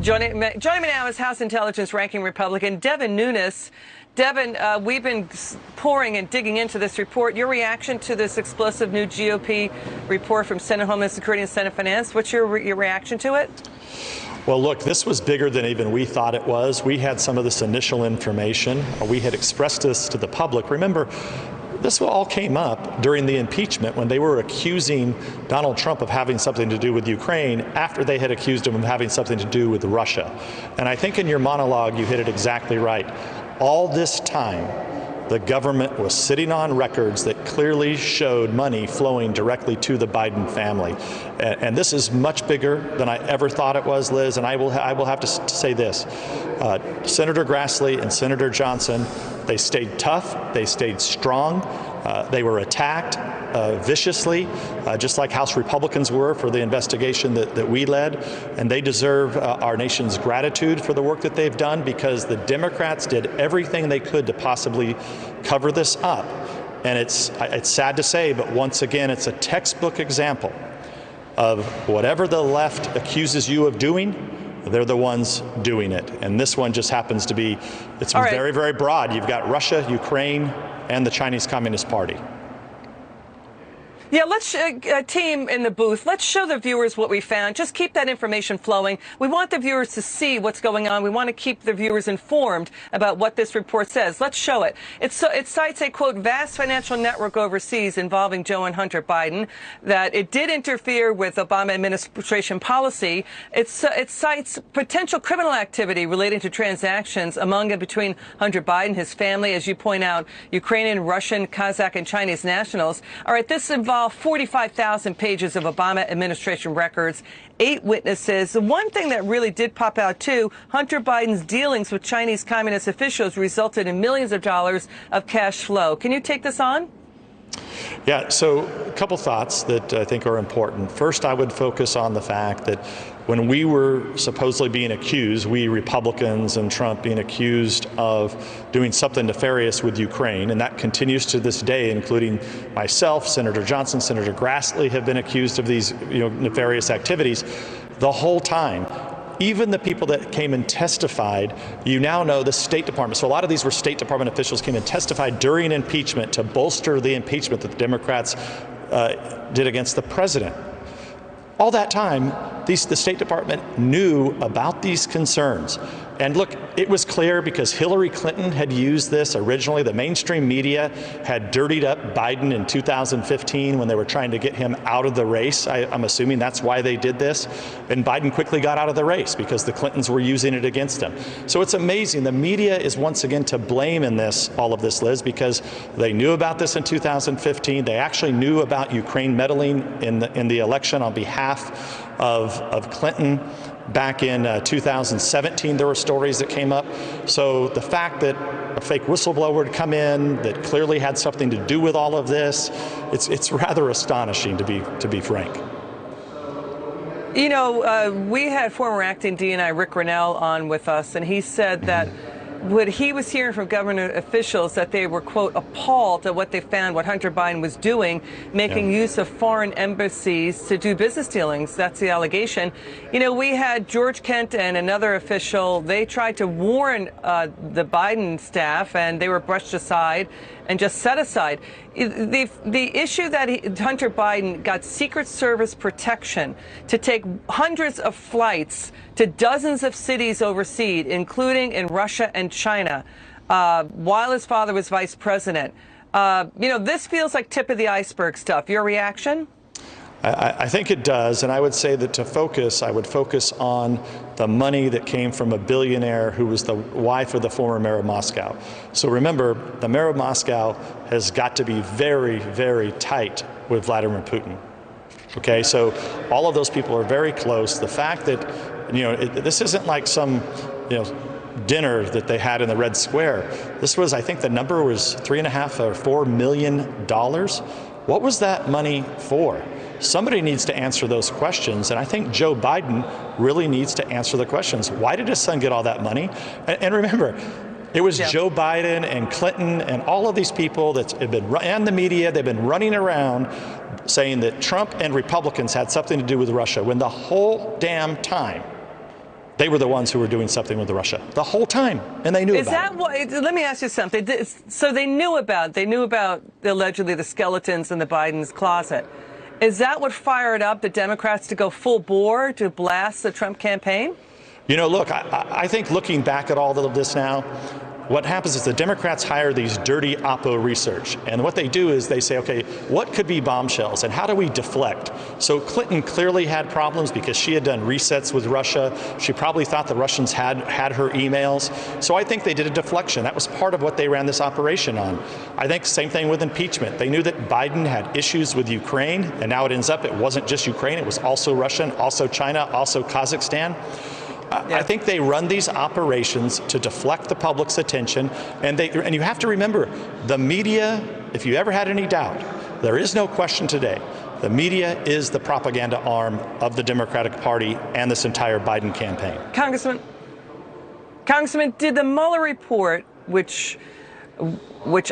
Joining me now is House Intelligence Ranking Republican Devin Nunes. Devin, we've been pouring and digging into this report. Your reaction to this explosive new GOP report from Senate Homeland Security and Senate Finance, what's your reaction to it? Well, look, this was bigger than even we thought it was. We had some of this initial information. We had expressed this to the public. Remember, this all came up during the impeachment when they were accusing Donald Trump of having something to do with Ukraine after they had accused him of having something to do with Russia. And I think in your monologue, you hit it exactly right. All this time, the government was sitting on records that clearly showed money flowing directly to the Biden family. And this is much bigger than I ever thought it was, Liz, and I will have to say this. Senator Grassley and Senator Johnson, they stayed tough, they stayed strong, they were attacked viciously, just like House Republicans were for the investigation that we led, and they deserve our nation's gratitude for the work that they've done, because the Democrats did everything they could to possibly cover this up. And it's sad to say, but once again, it's a textbook example of whatever the left accuses you of doing, they're the ones doing it. And this one just happens to be, it's very, very broad. You've got Russia, Ukraine, and the Chinese Communist Party. Yeah, let's, team in the booth, let's show the viewers what we found. Just keep that information flowing. We want the viewers to see what's going on. We want to keep the viewers informed about what this report says. Let's show it. It cites a, quote, vast financial network overseas involving Joe and Hunter Biden, that it did interfere with Obama administration policy. It cites potential criminal activity relating to transactions among and between Hunter Biden, his family, as you point out, Ukrainian, Russian, Kazakh, and Chinese nationals. All right, this involves 45,000 pages of Obama administration records, 8 witnesses. The one thing that really did pop out, too, Hunter Biden's dealings with Chinese communist officials resulted in millions of dollars of cash flow. Can you take this on? Yeah, so a couple thoughts that I think are important. First, I would focus on the fact that when we were supposedly being accused, we Republicans and Trump being accused of doing something nefarious with Ukraine, and that continues to this day, including myself, Senator Johnson, Senator Grassley have been accused of these nefarious activities the whole time. Even the people that came and testified, you now know the State Department. So a lot of these were State Department officials came and testified during impeachment to bolster the impeachment that the Democrats did against the president. All that time, the State Department knew about these concerns. And look, it was clear because Hillary Clinton had used this originally. The mainstream media had dirtied up Biden in 2015 when they were trying to get him out of the race. I'm assuming that's why they did this. And Biden quickly got out of the race because the Clintons were using it against him. So it's amazing. The media is once again to blame in all of this, Liz, because they knew about this in 2015. They actually knew about Ukraine meddling in the election on behalf of Clinton. Back in 2017, there were stories that came up. So the fact that a fake whistleblower would come in that clearly had something to do with all of this, it's rather astonishing, to be frank. You know, we had former acting DNI Rick Grinnell on with us, and he said that what he was hearing from government officials that they were, quote, appalled at what they found, what Hunter Biden was doing, making use of foreign embassies to do business dealings. That's the allegation. You know, we had George Kent and another official. They tried to warn the Biden staff, and they were brushed aside and just set aside. The issue that Hunter Biden got Secret Service protection to take hundreds of flights to dozens of cities overseas, including in Russia and China, while his father was vice president. This feels like tip of the iceberg stuff. Your reaction? I think it does, and I would say that I would focus on the money that came from a billionaire who was the wife of the former mayor of Moscow. So remember, the mayor of Moscow has got to be very, very tight with Vladimir Putin. Okay, so all of those people are very close. The fact that, this isn't like some, dinner that they had in the Red Square. This was, I think the number was $3.5 or $4 million. What was that money for? Somebody needs to answer those questions, and I think Joe Biden really needs to answer the questions. Why did his son get all that money? And remember, it was Joe Biden and Clinton and all of these people that have been, and the media, they've been running around saying that Trump and Republicans had something to do with Russia, when the whole damn time They were the ones who were doing something with Russia the whole time, and they knew about it. Is that what? Let me ask you something. So they knew about allegedly the skeletons in the Biden's closet. Is that what fired up the Democrats to go full bore to blast the Trump campaign? You know, look, I think looking back at all of this now, what happens is the Democrats hire these dirty Oppo research. And what they do is they say, okay, what could be bombshells and how do we deflect? So Clinton clearly had problems because she had done resets with Russia. She probably thought the Russians had her emails. So I think they did a deflection. That was part of what they ran this operation on. I think same thing with impeachment. They knew that Biden had issues with Ukraine, and now it ends up it wasn't just Ukraine, it was also Russia, also China, also Kazakhstan. I think they run these operations to deflect the public's attention, and you have to remember, the media, if you ever had any doubt, there is no question today, the media is the propaganda arm of the Democratic Party and this entire Biden campaign. Congressman, did the Mueller report, which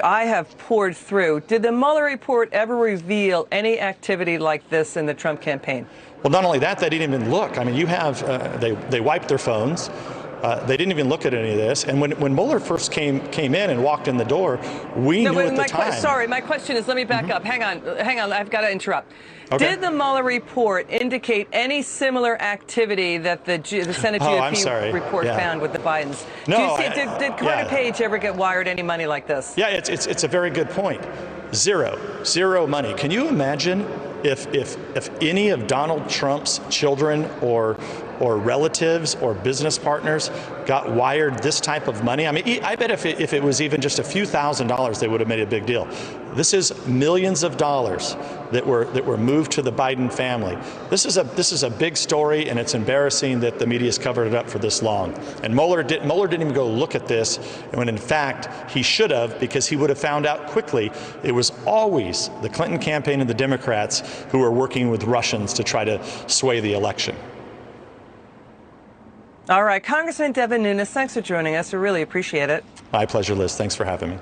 I have poured through, did the Mueller report ever reveal any activity like this in the Trump campaign? Well, not only that, they didn't even look. I mean, you have, they wiped their phones. They didn't even look at any of this. And when Mueller first came in and walked in the door, we knew at the time. Sorry, my question is, let me back up. Hang on, I've got to interrupt. Okay. Did the Mueller report indicate any similar activity that the Senate GOP report found with the Bidens? No. Did Carter Page ever get wired any money like this? Yeah, it's a very good point. Zero money. Can you imagine if any of Donald Trump's children or relatives or business partners got wired this type of money? I mean, I bet if it was even just a few $1,000s, they would have made a big deal. This is millions of dollars that were moved to the Biden family. This is a big story, and it's embarrassing that the media's covered it up for this long. And Mueller didn't even go look at this, when in fact he should have, because he would have found out quickly it was always the Clinton campaign and the Democrats who were working with Russians to try to sway the election. All right, Congressman Devin Nunes, thanks for joining us. We really appreciate it. My pleasure, Liz. Thanks for having me.